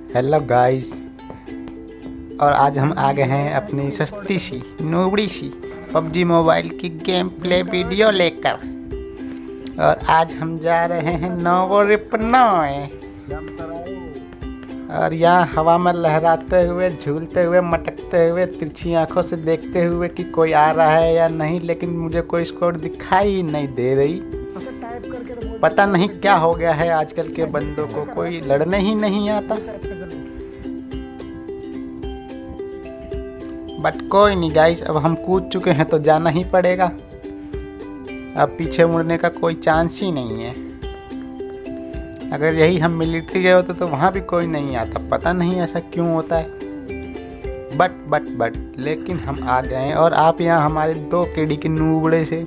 Hello guys. और आज हम आ गए हैं अपनी सस्ती सी नूबड़ी सी पबजी मोबाइल की गेम प्ले वीडियो लेकर। और आज हम जा रहे हैं नोवो रिपनॉय। और यहाँ हवा में लहराते हुए, झूलते हुए, मटकते हुए, तिरछी आंखों से देखते हुए कि कोई आ रहा है या नहीं, लेकिन मुझे कोई स्कोर दिखाई ही नहीं दे रही। पता नहीं क्या हो गया है आजकल के बंदों को, कोई लड़ने ही नहीं आता। बट कोई नहीं गाइस, अब हम कूद चुके हैं तो जाना ही पड़ेगा। अब पीछे मुड़ने का कोई चांस ही नहीं है। अगर यही हम मिलिट्री गए होते तो वहाँ भी कोई नहीं आता। पता नहीं ऐसा क्यों होता है। बट लेकिन हम आ गए हैं। और आप यहाँ हमारे 2 केडी के नूबड़े से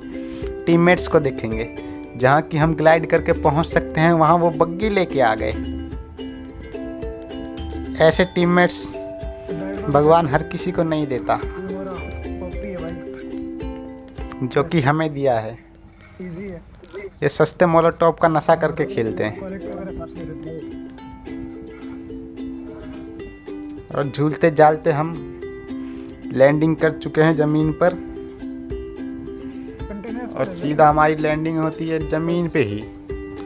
टीममेट्स को देखेंगे। जहाँ कि हम ग्लाइड करके पहुँच सकते हैं, वहाँ वो बग्गी लेके आ गए। ऐसे टीममेट्स भगवान हर किसी को नहीं देता, जो कि हमें दिया है। ये सस्ते मोलोटॉप का नशा करके खेलते हैं। और झूलते जालते हम लैंडिंग कर चुके हैं ज़मीन पर। और सीधा हमारी लैंडिंग होती है ज़मीन पे ही।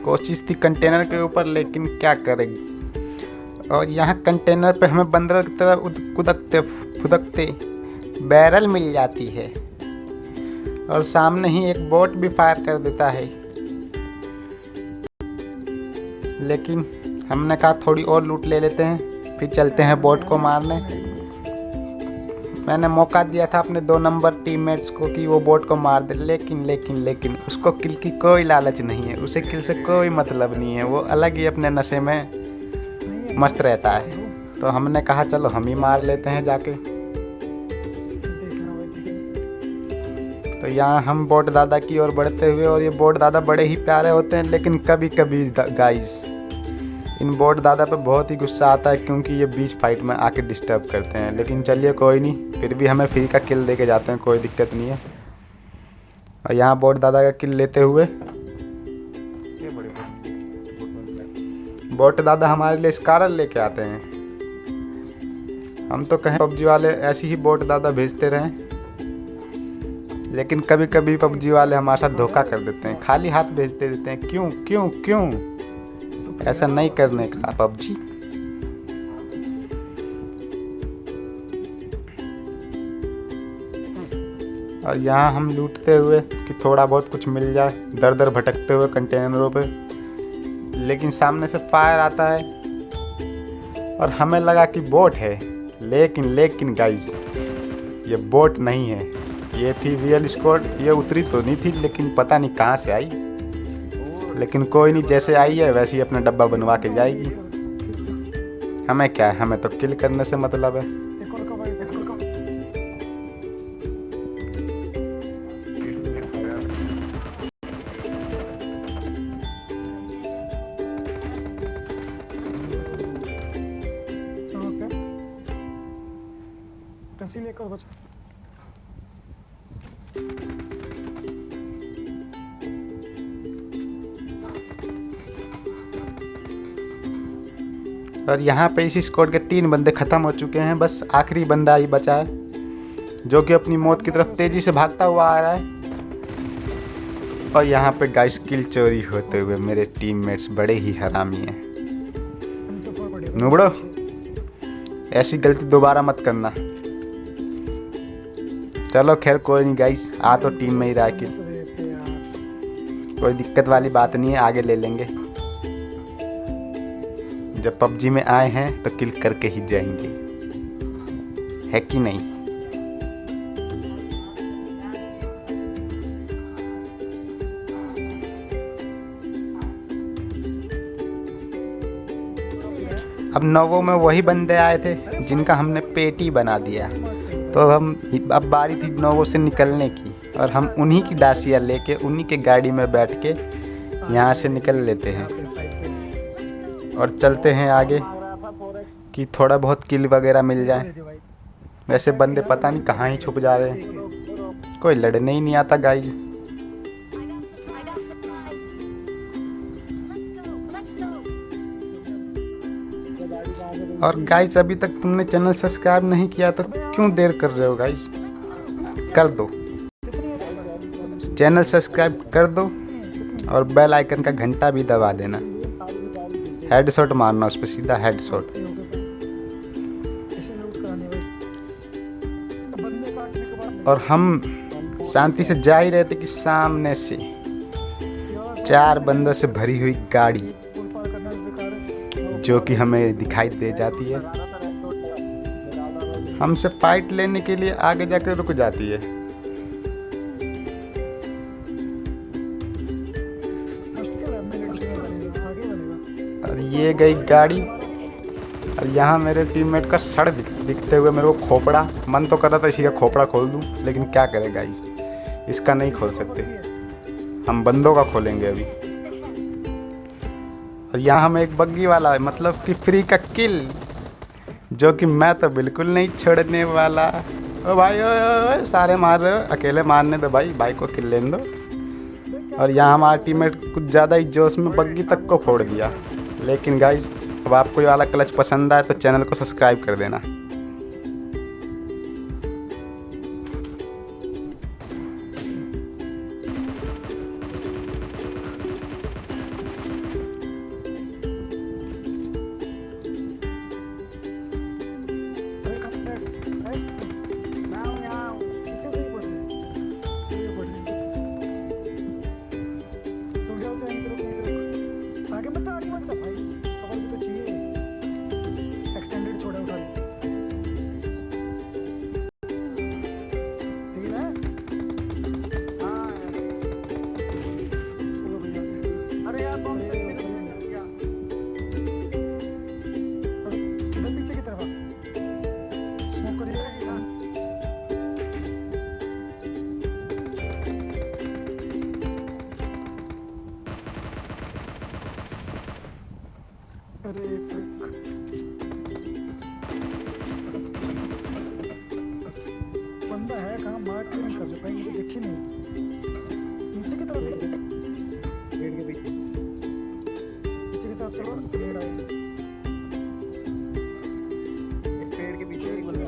कोशिश थी कंटेनर के ऊपर, लेकिन क्या करेगी। और यहाँ कंटेनर पे हमें बंदरों की तरह कुदकते फुदकते बैरल मिल जाती है। और सामने ही एक बोट भी फायर कर देता है। लेकिन हमने कहा थोड़ी और लूट ले लेते हैं, फिर चलते हैं बोट को मारने। मैंने मौका दिया था अपने 2 नंबर टीममेट्स को कि वो बोट को मार दे, लेकिन उसको किल की कोई लालच नहीं है। उसे किल से कोई मतलब नहीं है। वो अलग ही अपने नशे में मस्त रहता है। तो हमने कहा चलो हम ही मार लेते हैं जाके। तो यहाँ हम बोट दादा की ओर बढ़ते हुए, और ये बोट दादा बड़े ही प्यारे होते हैं, लेकिन कभी कभी गाइस इन बोट दादा पे बहुत ही गुस्सा आता है, क्योंकि ये बीच फाइट में आके डिस्टर्ब करते हैं। लेकिन चलिए कोई नहीं, फिर भी हमें फ्री का किल दे के जाते हैं, कोई दिक्कत नहीं है। और यहाँ बोट दादा का किल लेते हुए बोट दादा हमारे लिए स्कारल लेके आते हैं। हम तो कहें पबजी वाले ऐसी ही बोट दादा भेजते रहें, लेकिन कभी कभी पबजी वाले हमारे साथ धोखा कर देते हैं, खाली हाथ भेजते देते हैं। क्यों ऐसा नहीं करने का पबजी। और यहाँ हम लूटते हुए कि थोड़ा बहुत कुछ मिल जाए, दर दर भटकते हुए कंटेनरों पे। लेकिन सामने से फायर आता है और हमें लगा कि बोट है, लेकिन गाइस ये बोट नहीं है, ये थी रियल स्क्वाड। ये उतरी तो नहीं थी, लेकिन पता नहीं कहाँ से आई। लेकिन कोई नहीं, जैसे आई है वैसे ही अपना डब्बा बनवा के जाएगी। हमें क्या है, हमें तो किल करने से मतलब है। और यहाँ पे इस स्क्वाड के 3 बंदे ख़त्म हो चुके हैं। बस आखिरी बंदा ही बचा है, जो कि अपनी मौत की तरफ तेज़ी से भागता हुआ आ रहा है। और यहाँ पे गाइस किल चोरी होते हुए मेरे टीममेट्स बड़े ही हरामी हैं। नुबड़ो, ऐसी गलती दोबारा मत करना। चलो खैर कोई नहीं गाइस, आ तो टीम में ही रहा किल, कोई दिक्कत वाली बात नहीं है, आगे ले लेंगे। जब पबजी में आए हैं तो किल करके ही जाएंगे, है कि नहीं। अब नोवो में वही बंदे आए थे जिनका हमने पेटी बना दिया। तो अब बारी थी नोवो से निकलने की, और हम उन्हीं की डासिया लेके उन्हीं के गाड़ी में बैठ के यहाँ से निकल लेते हैं। और चलते हैं आगे कि थोड़ा बहुत किल वगैरह मिल जाए। वैसे बंदे पता नहीं कहाँ ही छुप जा रहे हैं, कोई लड़ने ही नहीं आता गाइस। और गाइस अभी तक तुमने चैनल सब्सक्राइब नहीं किया तो क्यों देर कर रहे हो गाइस, कर दो, चैनल सब्सक्राइब कर दो और बेल आइकन का घंटा भी दबा देना। हेडशॉट मारना उस पर, सीधा हेडशॉट। और हम शांति से जा ही रहे थे कि सामने से 4 बंदों से भरी हुई गाड़ी जो कि हमें दिखाई दे जाती है, हमसे फाइट लेने के लिए आगे जाकर रुक जाती है। और ये गई गाड़ी और यहाँ मेरे टीममेट का सड़ दिखते हुए मेरे को खोपड़ा, मन तो कर रहा था इसी का खोपड़ा खोल दूँ, लेकिन क्या करें गाइस, इसका नहीं खोल सकते, हम बंदों का खोलेंगे अभी। और यहाँ हमें एक बग्गी वाला है, मतलब कि फ्री का किल, जो कि मैं तो बिल्कुल नहीं छोड़ने वाला। ओ भाई ओ सारे मार रहे हो, अकेले मारने दो भाई को किल लेने दो। और यहाँ हमारा टीममेट कुछ ज़्यादा ही जोश में बग्गी तक को फोड़ दिया। लेकिन गाइस अब आपको ये वाला क्लच पसंद आए तो चैनल को सब्सक्राइब कर देना। बंदा है कहाँ, मार क्यों नहीं कर रहे भाई, मुझे दिखी नहीं। नीचे की तरफ पेड़ के पीछे, नीचे की तरफ चलो, पेड़ आएगा, पेड़ के पीछे एक बंदा।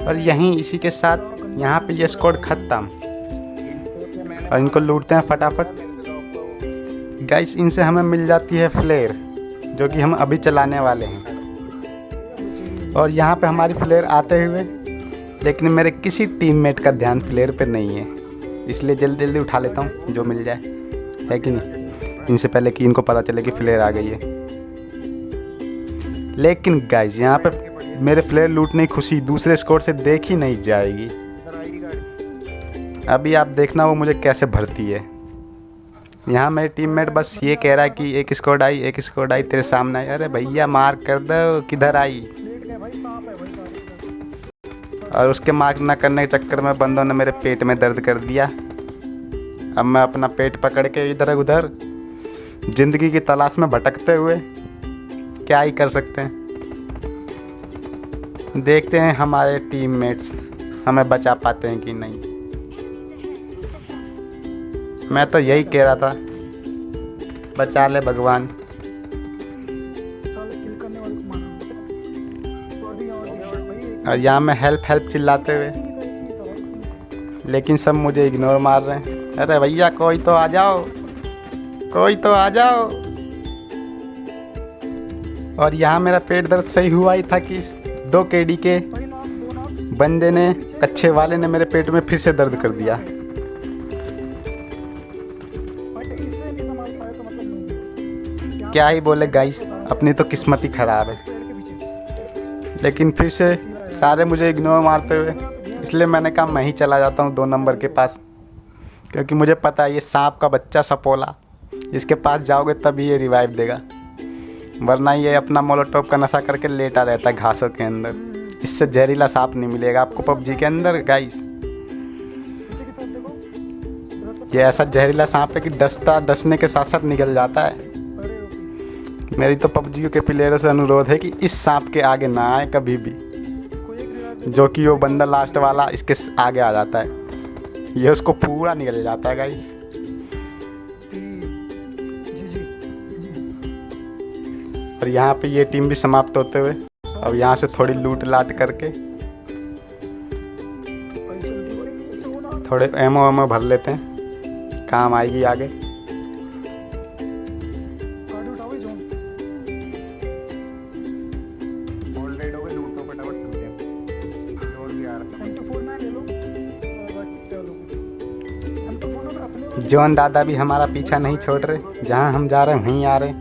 और यहीं इसी के साथ यहाँ पे ये स्क्वाड खत्म और इनको लूटते हैं फटाफट। गाइस इनसे हमें मिल जाती है फ्लेयर, जो कि हम अभी चलाने वाले हैं। और यहाँ पे हमारी फ्लेयर आते हुए, लेकिन मेरे किसी टीममेट का ध्यान फ्लेयर पे नहीं है, इसलिए जल्दी जल्दी उठा लेता हूँ जो मिल जाए, है कि नहीं, इनसे पहले कि इनको पता चले कि फ्लेयर आ गई है। लेकिन गाइस यहाँ पे मेरे फ्लेयर लूटने की खुशी दूसरे स्क्वाड से देखी नहीं जाएगी। अभी आप देखना वो मुझे कैसे भरती है। यहाँ मेरे टीममेट बस ये कह रहा है कि एक स्क्वाड आई तेरे सामने आई। अरे भैया मार कर दो, किधर आई। और उसके मार्क ना करने के चक्कर में बंदों ने मेरे पेट में दर्द कर दिया। अब मैं अपना पेट पकड़ के इधर उधर ज़िंदगी की तलाश में भटकते हुए क्या ही कर सकते हैं। देखते हैं हमारे टीममेट्स हमें बचा पाते हैं कि नहीं। मैं तो यही कह रहा था, बचा ले भगवान। और यहाँ मैं हेल्प चिल्लाते हुए, लेकिन सब मुझे इग्नोर मार रहे हैं। अरे भैया कोई तो आ जाओ, कोई तो आ जाओ। और यहाँ मेरा पेट दर्द सही हुआ ही था कि 2 KD के बंदे ने, कच्छे वाले ने मेरे पेट में फिर से दर्द कर दिया। क्या ही बोले गाइस, अपनी तो किस्मत ही ख़राब है। लेकिन फिर से सारे मुझे इग्नोर मारते हुए, इसलिए मैंने कहा मैं ही चला जाता हूँ 2 नंबर के पास, क्योंकि मुझे पता है ये सांप का बच्चा सपोला, इसके पास जाओगे तभी ये रिवाइव देगा, वरना ये अपना मोलोटॉप का नशा करके लेटा रहता है घासों के अंदर। इससे जहरीला सांप नहीं मिलेगा आपको पबजी के अंदर गाइस। ये ऐसा जहरीला सांप है कि डसने के साथ साथ निकल जाता है। मेरी तो पबजी के प्लेयरों से अनुरोध है कि इस सांप के आगे ना आए कभी भी। जो कि वो बंदा लास्ट वाला इसके आगे आ जाता है, ये उसको पूरा निकल जाता है गाइस। जी जी जी। और यहाँ पे ये टीम भी समाप्त होते हुए अब यहाँ से थोड़ी लूट लाट करके भाई जल्दी भाई ऐसे होना। थोड़े एमओ एमओ भर लेते हैं, काम आएगी आगे। गाड़ी उठाओ भाई जोन। M24 में ले लो और चलो। M24 में अपने जॉन दादा भी हमारा पीछा नहीं छोड़ रहे, जहाँ हम जा रहे हैं वहीं आ रहे।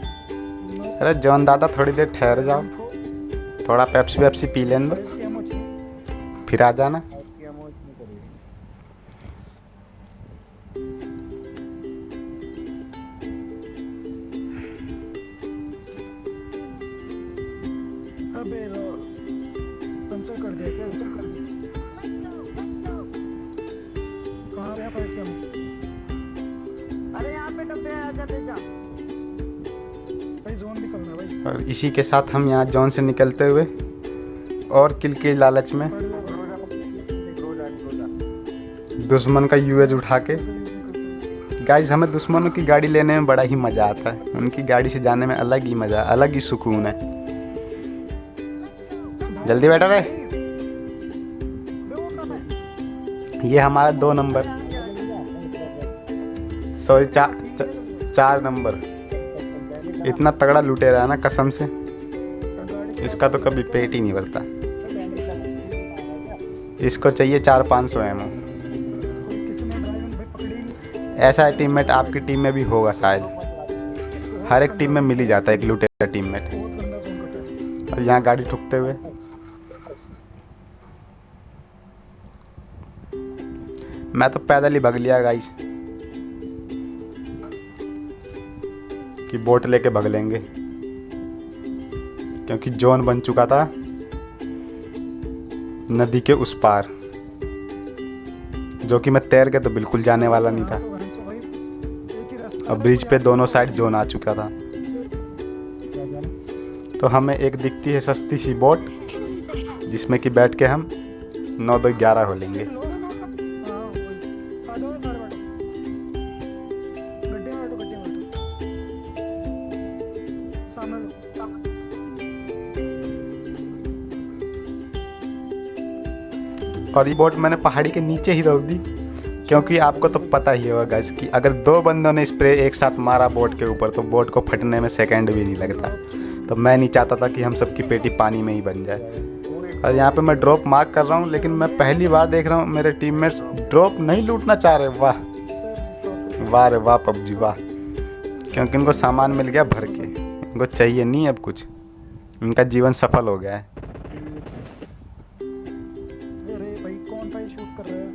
अरे जॉन दादा थोड़ी देर ठहर जाओ, थोड़ा पेप्सी वेप्सी पी लेने दो, फिर आ जाना। अबे पंचर कर दिया क्या इसको? कर दिया। कहाँ गया पर क्या? अरे यहाँ पे डब्बे आ जाते जा। भाई जोन भी चलना भाई। और इसी के साथ हम यहाँ जॉन से निकलते हुए और किल के लालच में दुश्मन का यूएज उठा के, गाइस हमें दुश्मनों की गाड़ी लेने में बड़ा ही मज़ा आता है, उनकी गाड़ी से जाने में अलग ही मज़ा, अलग ही सुकून है। जल्दी बैठो रे, ये हमारा 2 नंबर, सॉरी 4 नंबर। इतना तगड़ा लुटेरा है ना कसम से, इसका तो कभी पेट ही नहीं भरता। इसको चाहिए 400-500 एमओ। ऐसा टीममेट आपकी टीम में भी होगा शायद, हर एक टीम में मिल ही जाता है एक लुटेरा टीममेट। और यहाँ गाड़ी ठुकते हुए मैं तो पैदल ही भाग लिया गाइस, कि बोट लेके भाग लेंगे, क्योंकि जोन बन चुका था नदी के उस पार, जो कि मैं तैर के तो बिल्कुल जाने वाला नहीं था। अब ब्रिज पे दोनों साइड जोन आ चुका था, तो हमें एक दिखती है सस्ती सी बोट, जिसमें कि बैठ के हम 9-2-11 हो लेंगे। और ये बोट मैंने पहाड़ी के नीचे ही रोक दी, क्योंकि आपको तो पता ही होगा गाइस कि अगर 2 बंदों ने स्प्रे एक साथ मारा बोट के ऊपर तो बोट को फटने में सेकंड भी नहीं लगता। तो मैं नहीं चाहता था कि हम सबकी पेटी पानी में ही बन जाए। और यहाँ पे मैं ड्रॉप मार्क कर रहा हूँ, लेकिन मैं पहली बार देख रहा हूँ मेरे टीममेट्स ड्रॉप नहीं लूटना चाह रहे। वाह वाह रे वाह पबजी वाह, क्योंकि इनको सामान मिल गया भर के, इनको चाहिए नहीं अब कुछ, इनका जीवन सफल हो गया है। अरे भाई कौन सा शूट कर रहा है?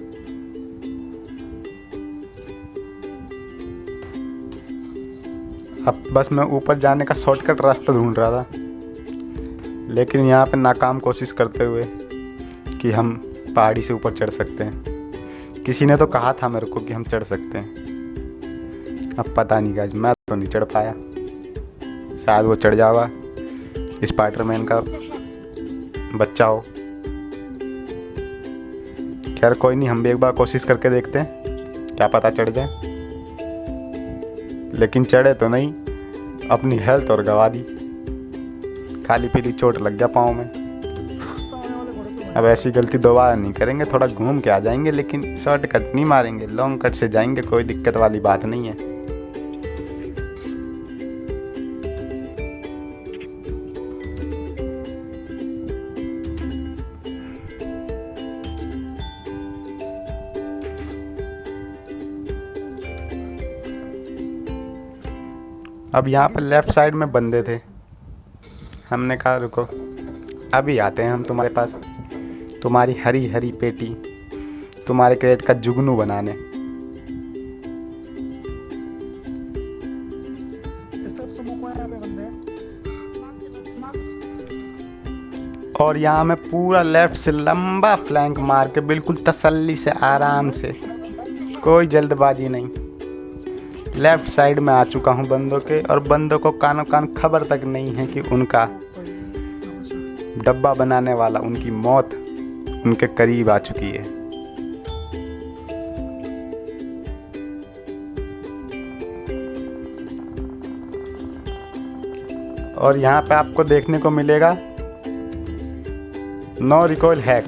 अब बस मैं ऊपर जाने का शॉर्टकट रास्ता ढूंढ रहा था, लेकिन यहाँ पे नाकाम कोशिश करते हुए कि हम पहाड़ी से ऊपर चढ़ सकते हैं। किसी ने तो कहा था मेरे को कि हम चढ़ सकते हैं, अब पता नहीं गाइस, मैं तो नहीं चढ़ पाया, शायद वो चढ़ जावा, स्पाइडरमैन का बच्चा हो। खैर कोई नहीं, हम भी एक बार कोशिश करके देखते हैं, क्या पता चढ़ जाए। लेकिन चढ़े तो नहीं, अपनी हेल्थ और गवा दी, खाली पीली चोट लग गया पाँव में। अब ऐसी गलती दोबारा नहीं करेंगे, थोड़ा घूम के आ जाएंगे, लेकिन शॉर्टकट नहीं मारेंगे, लॉन्ग कट से जाएंगे, कोई दिक्कत वाली बात नहीं है। अब यहाँ पर लेफ़्ट साइड में बंदे थे, हमने कहा रुको अभी आते हैं हम तुम्हारे पास, तुम्हारी हरी हरी पेटी, तुम्हारे क्रेट का जुगनू बनाने। और यहाँ मैं पूरा लेफ़्ट से लंबा फ्लैंक मार के बिल्कुल तसल्ली से आराम से, कोई जल्दबाजी नहीं, लेफ़्ट साइड में आ चुका हूँ बंदों के, और बंदों को कानो कान खबर तक नहीं है कि उनका डब्बा बनाने वाला, उनकी मौत उनके करीब आ चुकी है। और यहाँ पे आपको देखने को मिलेगा नो रिकॉइल हैक,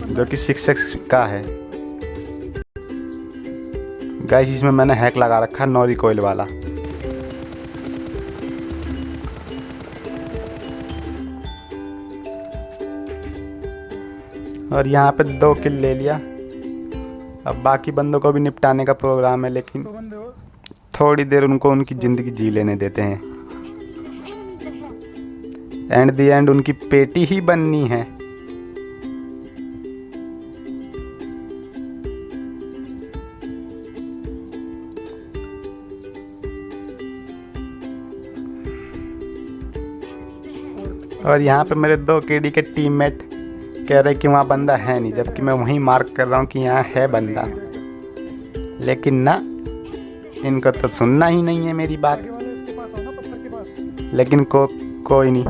जो कि 6x का है। गाइस इसमें मैंने हैक लगा रखा नो रिकॉइल वाला। और यहाँ पे 2 किल ले लिया। अब बाकी बंदों को भी निपटाने का प्रोग्राम है, लेकिन तो बंदे हो थोड़ी देर उनको उनकी ज़िंदगी जी लेने देते हैं। एंड दी एंड उनकी पेटी ही बननी है। और यहाँ पे मेरे 2 केडी के टीममेट कह रहे कि वहाँ बंदा है नहीं, जबकि मैं वहीं मार्क कर रहा हूँ कि यहाँ है बंदा। लेकिन ना, इनको तो सुनना ही नहीं है मेरी बात। आगे वाले इसके पास आओ ना, पत्थर के पास। लेकिन कोई नहीं,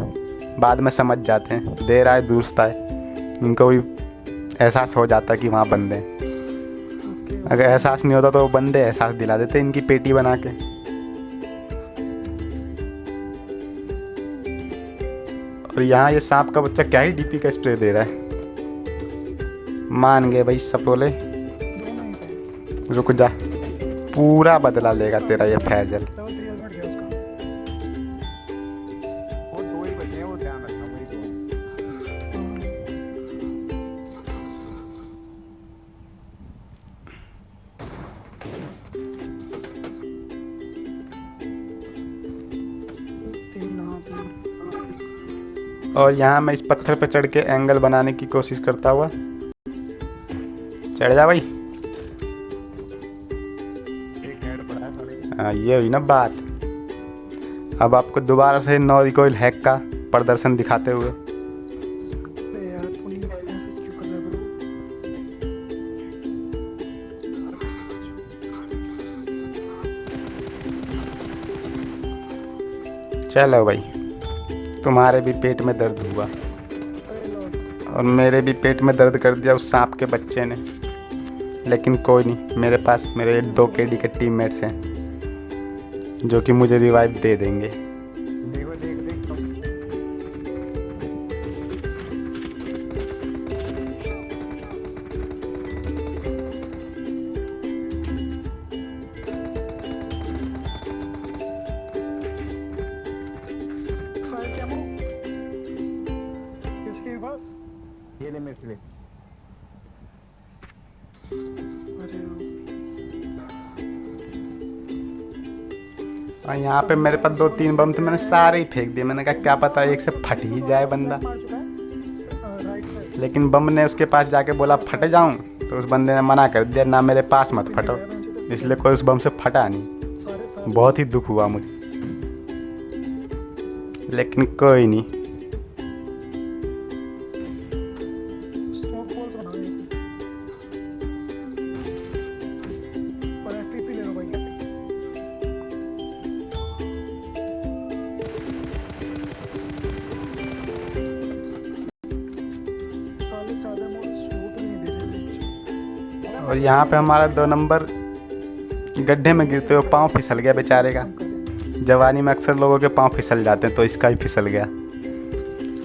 बाद में समझ जाते हैं। देर आए दुरुस्त आए, इनको भी एहसास हो जाता है कि वहाँ बंदे हैं। अगर एहसास नहीं होता तो वो बंदे एहसास दिला देते इनकी पेटी बना के। और यहाँ ये सांप का बच्चा क्या ही डीपी का स्प्रे दे रहा है। मान गए भाई सपोले, दोनों ही पे। रुक जा, पूरा बदला लेगा तेरा ये फैजल। लेवल 3 हेलमेट गया उसका। वो 2 ही बचे हैं, वो ध्यान रखना भाई को। तीन, हाँ, तीन। और यहाँ मैं इस पत्थर पे चढ़ के एंगल बनाने की कोशिश करता हुआ, चढ़ जा भाई। एक हेड पड़ा है साले। हाँ, ये हुई ना बात। अब आपको दोबारा से नो रिकॉइल हैक का प्रदर्शन दिखाते हुए। अरे यार पुलिस ऐसे क्यों कर रहा है ब्रो? चलो भाई, तुम्हारे भी पेट में दर्द हुआ अरे लॉर्ड। और मेरे भी पेट में दर्द कर दिया उस सांप के बच्चे ने। लेकिन कोई नहीं, मेरे पास मेरे 2 केडी के टीममेट्स हैं जो कि मुझे रिवाइव दे देंगे। देखो देख देख तुम। फायर कैमो किसके पास? ये ले मेरे से ले। अरे और यहाँ पे मेरे पास 2-3 बम थे, मैंने सारे ही फेंक दिए। मैंने कहा क्या पता एक से फट ही जाए बंदा। मार चुका है राइट साइड। लेकिन बम ने उसके पास जाके बोला फट जाऊं, तो उस बंदे ने मना कर दिया, ना मेरे पास मत फटो। इसलिए कोई उस बम से फटा नहीं। सारे बहुत ही दुख हुआ मुझे, लेकिन कोई नहीं। स्मोक बॉल्स बना रहे हैं। पर टीपी ले लो भाई। साले सादे मोड़ शूट नहीं दे रहे। और यहाँ पे हमारा 2 नंबर गड्ढे में गिरते हुए पाँव फिसल गया बेचारे का। जवानी में अक्सर लोगों के पाँव फिसल जाते हैं, तो इसका ही फिसल गया।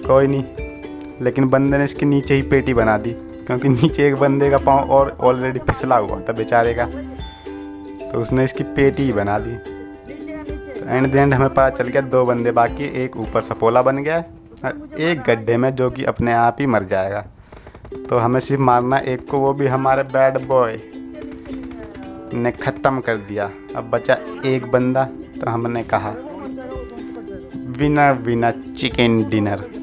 कोई नहीं, लेकिन बंदे ने इसके नीचे ही पेटी बना दी, क्योंकि नीचे एक बंदे का पाँव और ऑलरेडी फिसला हुआ था बेचारे का, तो उसने इसकी पेटी ही बना दी। तो एंड द एंड हमें पता चल गया 2 बंदे बाकी, एक ऊपर सपोला बन गया है और एक गड्ढे में जो कि अपने आप ही मर जाएगा। तो हमें सिर्फ मारना एक को, वो भी हमारे बैड बॉय ने ख़त्म कर दिया। अब बचा एक बंदा, तो हमने कहा विनर विनर चिकन डिनर।